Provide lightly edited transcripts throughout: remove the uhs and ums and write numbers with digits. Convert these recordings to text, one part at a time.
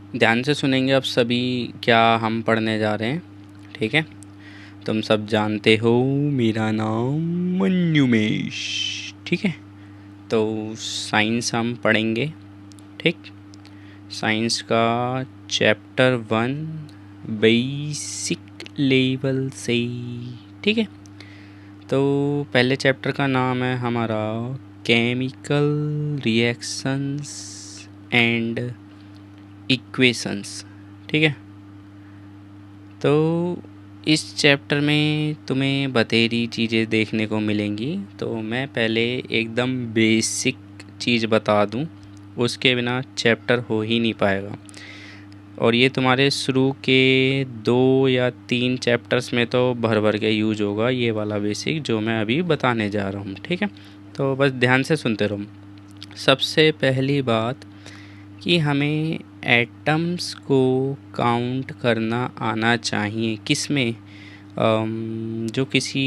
ध्यान से सुनेंगे अब सभी क्या हम पढ़ने जा रहे हैं। ठीक है, तुम सब जानते हो मेरा नाम मन्युमेश। ठीक है, तो साइंस हम पढ़ेंगे। ठीक, साइंस का चैप्टर 1 बेसिक लेवल से। ठीक है, तो पहले चैप्टर का नाम है हमारा केमिकल रिएक्शंस एंड इक्वेशंस। ठीक है, तो इस चैप्टर में तुम्हें बतेरी चीज़ें देखने को मिलेंगी। तो मैं पहले एकदम बेसिक चीज़ बता दूं, उसके बिना चैप्टर हो ही नहीं पाएगा। और ये तुम्हारे शुरू के 2 या 3 चैप्टर्स में तो भर भर के यूज होगा ये वाला बेसिक जो मैं अभी बताने जा रहा हूँ। ठीक है, तो बस ध्यान से सुनते रहो। सबसे पहली बात कि हमें एटम्स को काउंट करना आना चाहिए। किस में? जो किसी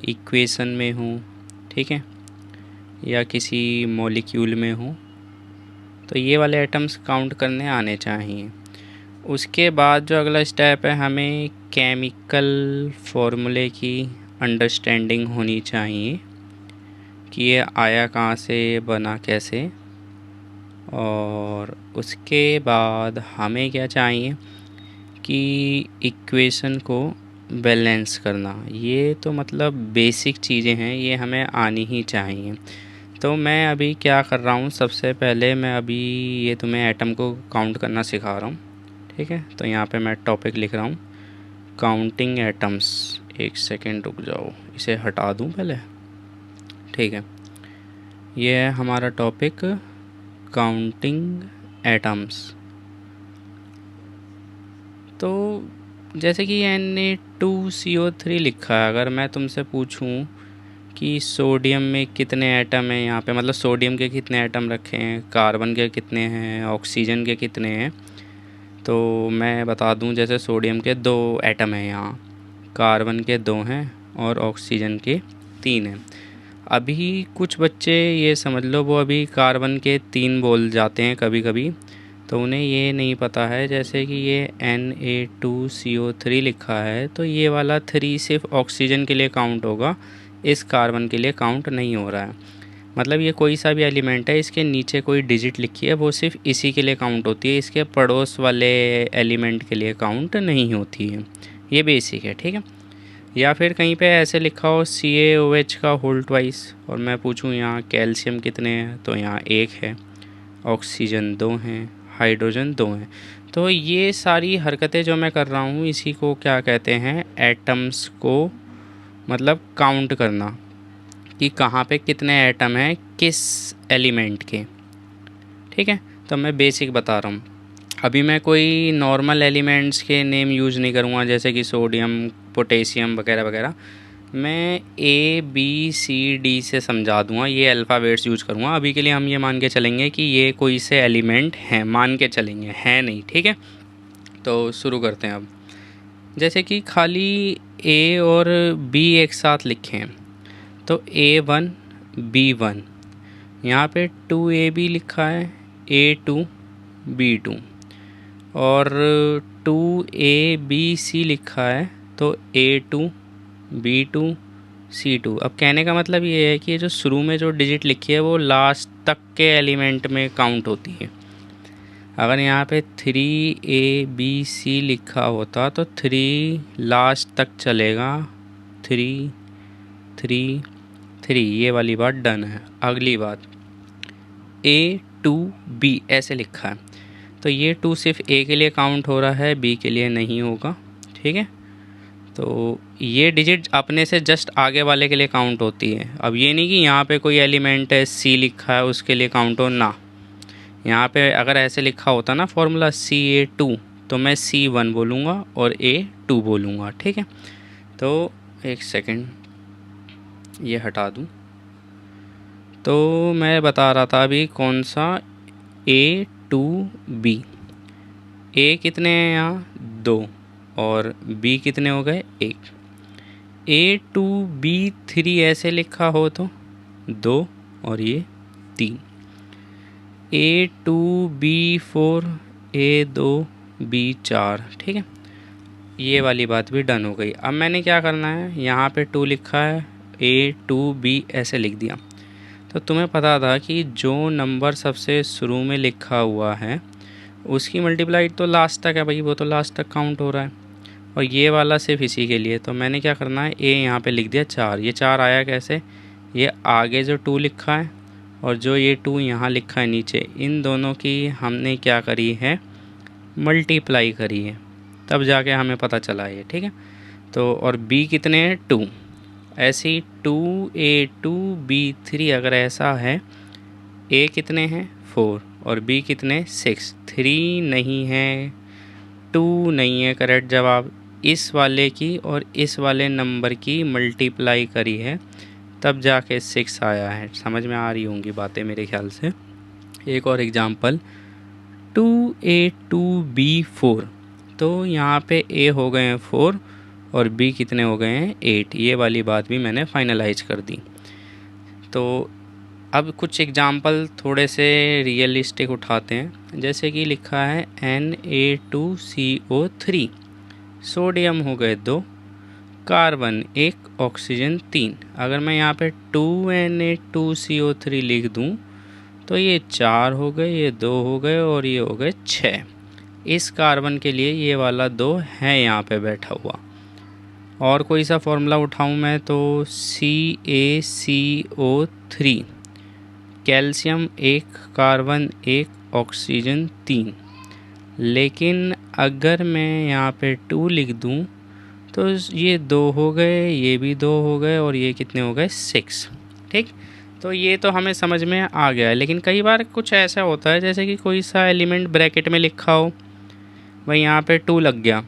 इक्वेशन में हो, ठीक है, या किसी मॉलिक्यूल में हो, तो ये वाले एटम्स काउंट करने आने चाहिए। उसके बाद जो अगला स्टेप है, हमें केमिकल फॉर्मूले की अंडरस्टैंडिंग होनी चाहिए कि ये आया कहाँ से, बना कैसे। और उसके बाद हमें क्या चाहिए कि इक्वेशन को बैलेंस करना। ये तो मतलब बेसिक चीज़ें हैं, ये हमें आनी ही चाहिए। तो मैं अभी क्या कर रहा हूँ, सबसे पहले मैं अभी ये तुम्हें एटम को काउंट करना सिखा रहा हूँ। ठीक है, तो यहाँ पे मैं टॉपिक लिख रहा हूँ काउंटिंग एटम्स। एक सेकेंड रुक जाओ, इसे हटा दूँ पहले। ठीक है, ये है हमारा टॉपिक काउंटिंग एटम्स। तो जैसे कि Na2CO3 लिखा है, अगर मैं तुमसे पूछूं कि सोडियम में कितने एटम हैं, यहाँ पे मतलब सोडियम के कितने एटम रखे हैं, कार्बन के कितने हैं, ऑक्सीजन के कितने हैं, तो मैं बता दूं जैसे सोडियम के 2 एटम हैं यहाँ, कार्बन के 2 हैं और ऑक्सीजन के 3 हैं। अभी कुछ बच्चे ये समझ लो वो अभी कार्बन के 3 बोल जाते हैं कभी कभी, तो उन्हें ये नहीं पता है जैसे कि ये Na2CO3 लिखा है, तो ये वाला 3 सिर्फ ऑक्सीजन के लिए काउंट होगा, इस कार्बन के लिए काउंट नहीं हो रहा है। मतलब ये कोई सा भी एलिमेंट है, इसके नीचे कोई डिजिट लिखी है वो सिर्फ इसी के लिए काउंट होती है, इसके पड़ोस वाले एलिमेंट के लिए काउंट नहीं होती है। ये बेसिक है। ठीक है, या फिर कहीं पे ऐसे लिखा हो CaOH का होल ट्वाइस और मैं पूछूं यहाँ कैल्शियम कितने हैं, तो यहाँ 1 है, ऑक्सीजन 2 हैं, हाइड्रोजन 2 हैं। तो ये सारी हरकतें जो मैं कर रहा हूँ इसी को क्या कहते हैं, एटम्स को मतलब काउंट करना कि कहाँ पे कितने एटम हैं किस एलिमेंट के। ठीक है, तो मैं बेसिक बता रहा हूँ। अभी मैं कोई नॉर्मल एलिमेंट्स के नेम यूज़ नहीं करूँगा जैसे कि सोडियम, पोटेशियम वगैरह वगैरह। मैं ABCD से समझा दूँगा, ये अल्फ़ाबेट्स यूज़ करूँगा। अभी के लिए हम ये मान के चलेंगे कि ये कोई से एलिमेंट हैं, मान के चलेंगे, हैं नहीं। ठीक है, तो शुरू करते हैं अब। जैसे कि खाली A और B एक साथ लिखे हैं, तो A1 B1, यहाँ पे 2AB लिखा है, A2 B2, और 2ABC लिखा है, तो A2 B2 C2। अब कहने का मतलब ये है कि ये जो शुरू में जो डिजिट लिखी है वो लास्ट तक के एलिमेंट में काउंट होती है। अगर यहाँ पे 3ABC लिखा होता तो 3 लास्ट तक चलेगा, 3 3 3, ये वाली बात डन है। अगली बात, A2B ऐसे लिखा है, तो ये 2 सिर्फ A के लिए काउंट हो रहा है, B के लिए नहीं होगा। ठीक है, तो ये डिजिट अपने से जस्ट आगे वाले के लिए काउंट होती है। अब ये नहीं कि यहाँ पे कोई एलिमेंट है C लिखा है उसके लिए काउंट हो ना। यहाँ पे अगर ऐसे लिखा होता ना फॉर्मूला Ca2, तो मैं C1 बोलूँगा और A2 बोलूँगा। ठीक है, तो एक सेकेंड ये हटा दूँ। तो मैं बता रहा था अभी कौन सा, A2B। A कितने हैं यहाँ, 2, और B कितने हो गए, 1। A2B3 ऐसे लिखा हो तो 2 और ये 3। A2B4 A2B4, ठीक है। ये वाली बात भी डन हो गई। अब मैंने क्या करना है, यहाँ पे 2 लिखा है, A2B ऐसे लिख दिया। तो तुम्हें पता था कि जो नंबर सबसे शुरू में लिखा हुआ है उसकी मल्टीप्लाई तो लास्ट तक है भाई, वो तो लास्ट तक काउंट हो रहा है। और ये वाला सिर्फ इसी के लिए, तो मैंने क्या करना है, ए यहाँ पे लिख दिया 4। ये 4 आया कैसे, ये आगे जो 2 लिखा है और जो ये 2 यहाँ लिखा है नीचे, इन दोनों की हमने क्या करी है, मल्टीप्लाई करी है, तब जाके हमें पता चला ये, ठीक है। तो और b कितने हैं, 2। ऐसे ही 2A2B3 अगर ऐसा है, a कितने हैं 4 और b कितने 6, 3 नहीं है, 2 नहीं है करेक्ट जवाब। इस वाले की और इस वाले नंबर की मल्टीप्लाई करी है, तब जाके 6 आया है। समझ में आ रही होंगी बातें मेरे ख्याल से। एक और एग्जांपल, 2A2B4, तो यहाँ पे a हो गए हैं 4 और b कितने हो गए हैं 8। ये वाली बात भी मैंने फाइनलाइज कर दी। तो अब कुछ एग्जांपल थोड़े से रियलिस्टिक उठाते हैं। जैसे कि लिखा है Na2CO3, सोडियम हो गए 2, कार्बन 1, ऑक्सीजन 3। अगर मैं यहाँ पे 2Na2CO3 लिख दूँ तो ये 4 हो गए, ये 2 हो गए और ये हो गए 6। इस कार्बन के लिए ये वाला 2 है यहाँ पे बैठा हुआ। और कोई सा फॉर्मूला उठाऊँ मैं तो CaCO3, कैल्शियम 1, कार्बन 1, ऑक्सीजन 3। लेकिन अगर मैं यहाँ पे 2 लिख दूँ तो ये 2 हो गए, ये भी 2 हो गए और ये कितने हो गए 6, ठीक। तो ये तो हमें समझ में आ गया है। लेकिन कई बार कुछ ऐसा होता है जैसे कि कोई सा एलिमेंट ब्रैकेट में लिखा हो, भाई यहाँ पे 2 लग गया,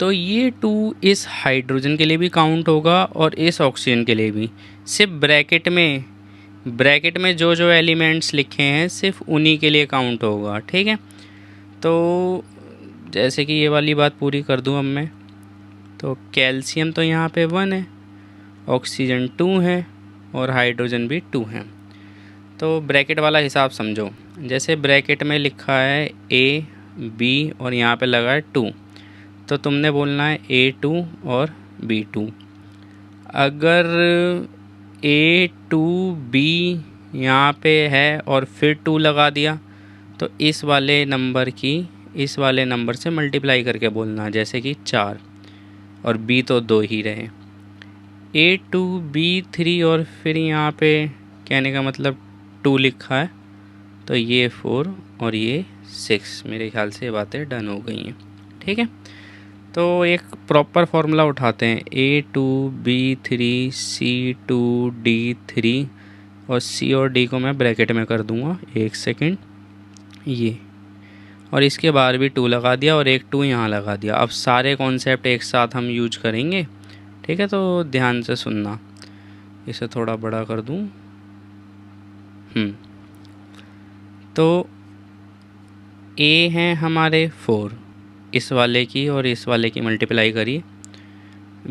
तो ये 2 इस हाइड्रोजन के लिए भी काउंट होगा और इस ऑक्सीजन के लिए भी। सिर्फ ब्रैकेट में जो जो एलिमेंट्स लिखे हैं सिर्फ उन्हीं के लिए काउंट होगा, ठीक है। तो जैसे कि ये वाली बात पूरी कर दूँ अब मैं, तो कैल्शियम तो यहाँ पे 1 है, ऑक्सीजन 2 है और हाइड्रोजन भी 2 है। तो ब्रैकेट वाला हिसाब समझो, जैसे ब्रैकेट में लिखा है A B और यहाँ पे लगा है 2, तो तुमने बोलना है A2 और B2। अगर A2B यहाँ पे है और फिर 2 लगा दिया तो इस वाले नंबर की इस वाले नंबर से मल्टीप्लाई करके बोलना, जैसे कि 4 और B तो 2 ही रहे। A2B3 और फिर यहाँ पे कहने का मतलब 2 लिखा है, तो ये 4 और ये 6। मेरे ख्याल से ये बातें डन हो गई हैं, ठीक है। तो एक प्रॉपर फार्मूला उठाते हैं, A2B3 C2D3 और C और D को मैं ब्रैकेट में कर दूंगा, 1 सेकेंड, ये, और इसके बाहर भी 2 लगा दिया और एक 2 यहाँ लगा दिया। अब सारे कॉन्सेप्ट एक साथ हम यूज करेंगे, ठीक है। तो ध्यान से सुनना, इसे थोड़ा बड़ा कर दूँ। तो A हैं हमारे 4, इस वाले की और इस वाले की मल्टीप्लाई करिए।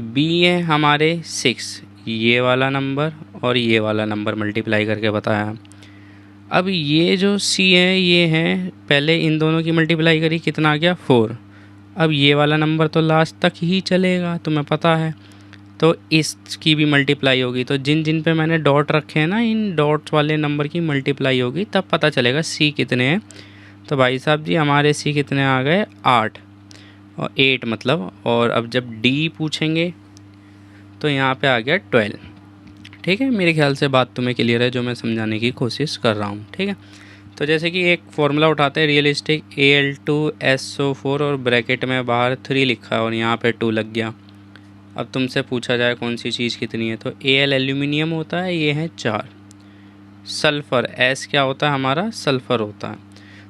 B है हमारे 6, ये वाला नंबर और ये वाला नंबर मल्टीप्लाई करके बताया। अब ये जो C है ये है, पहले इन दोनों की मल्टीप्लाई करी, कितना आ गया 4। अब ये वाला नंबर तो लास्ट तक ही चलेगा, तुम्हें पता है, तो इसकी भी मल्टीप्लाई होगी। तो जिन जिन पे मैंने डॉट रखे हैं ना, इन डॉट्स वाले नंबर की मल्टीप्लाई होगी, तब पता चलेगा C कितने हैं। तो भाई साहब जी हमारे C कितने आ गए 8 और 8 मतलब, और अब जब D पूछेंगे तो यहाँ पे आ गया 12, ठीक है। मेरे ख्याल से बात तुम्हें क्लियर है जो मैं समझाने की कोशिश कर रहा हूँ, ठीक है। तो जैसे कि एक फॉर्मूला उठाते हैं रियलिस्टिक, Al2SO4 और ब्रैकेट में बाहर 3 लिखा है और यहाँ पे 2 लग गया। अब तुमसे पूछा जाए कौन सी चीज़ कितनी है, तो Al एल्यूमिनियम होता है, ये है 4। सल्फ़र S क्या होता है हमारा, सल्फ़र होता है।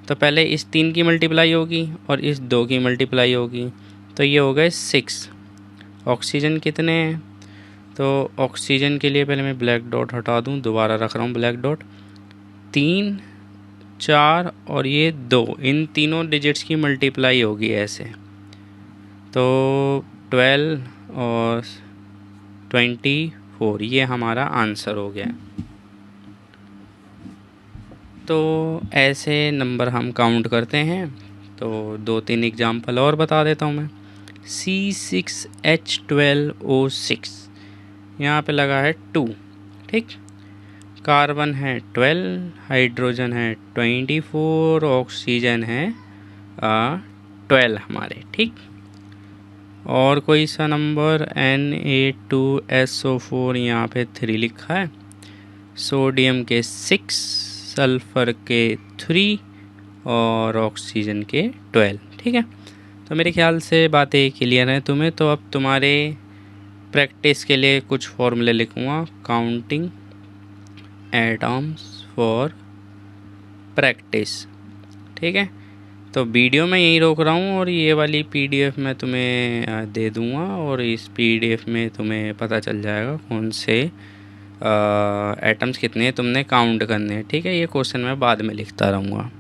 तो पहले इस 3 की मल्टीप्लाई होगी और इस 2 की मल्टीप्लाई होगी, तो ये हो गए 6। ऑक्सीजन कितने हैं, तो ऑक्सीजन के लिए पहले मैं ब्लैक डॉट हटा दूं, दोबारा रख रहा हूँ ब्लैक डॉट। 3, 4 और ये 2, इन तीनों डिजिट्स की मल्टीप्लाई होगी ऐसे, तो 12 और 24, ये हमारा आंसर हो गया। तो ऐसे नंबर हम काउंट करते हैं। तो 2-3 एग्जाम्पल और बता देता हूँ मैं। C6H12O6 यहाँ पे लगा है 2, ठीक। कार्बन है 12, हाइड्रोजन है 24, ऑक्सीजन है 12 हमारे, ठीक। और कोई सा नंबर Na2SO4 यहाँ पे 3 लिखा है, सोडियम के 6, सल्फ़र के 3 और ऑक्सीजन के 12, ठीक है। तो मेरे ख्याल से बातें क्लियर हैं तुम्हें। तो अब तुम्हारे प्रैक्टिस के लिए कुछ फॉर्मूले लिखूँगा, काउंटिंग एटम्स फॉर प्रैक्टिस, ठीक है। तो वीडियो में यहीं रोक रहा हूँ और ये वाली PDF मैं तुम्हें दे दूँगा और इस PDF में तुम्हें पता चल जाएगा कौन से एटम्स कितने तुमने काउंट करने हैं, ठीक है। ये क्वेश्चन मैं बाद में लिखता रहूँगा।